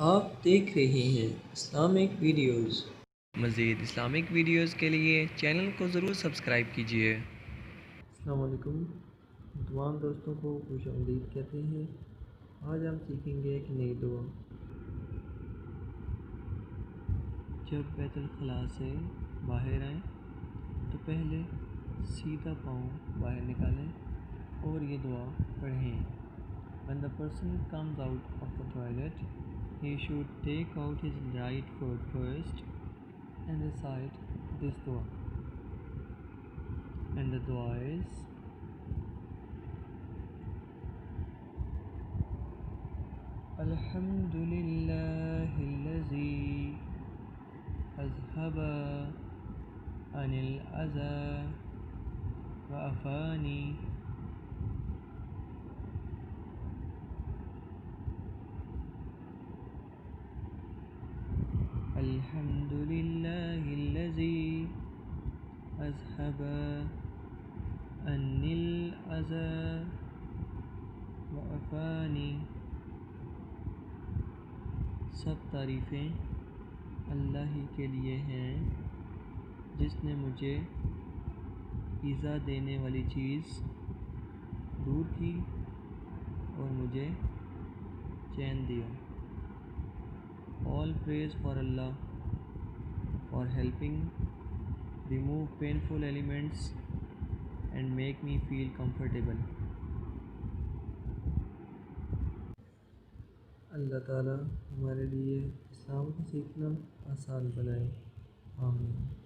آپ دیکھ رہے ہیں اسلامک ویڈیوز۔ مزید اسلامک ویڈیوز کے لیے چینل کو ضرور سبسکرائب کیجیے۔ السلام علیکم، تمام دوستوں کو خوش آمدید کہتے ہیں۔ آج ہم سیکھیں گے ایک نئی دعا۔ جب بیت الخلاء سے باہر آئیں تو پہلے سیدھا پاؤں باہر نکالیں اور یہ دعا پڑھیں۔ When the person comes out of the toilet, he should take out his right foot first and recite this dua. And the dua is Alhamdulillahi allazi azhaba anil aza wa afani Alhamdulillahi allazi azhaba anil aza wa afani۔ سب تعریفیں اللہ ہی کے لیے ہیں جس نے مجھے ایذا دینے والی چیز دور کی اور مجھے چین دیا۔ All praise for Allah for helping remove painful elements and make me feel comfortable۔ اللہ تعالیٰ ہمارے لیے اسلام کو سیکھنا آسان بنائے، آمین۔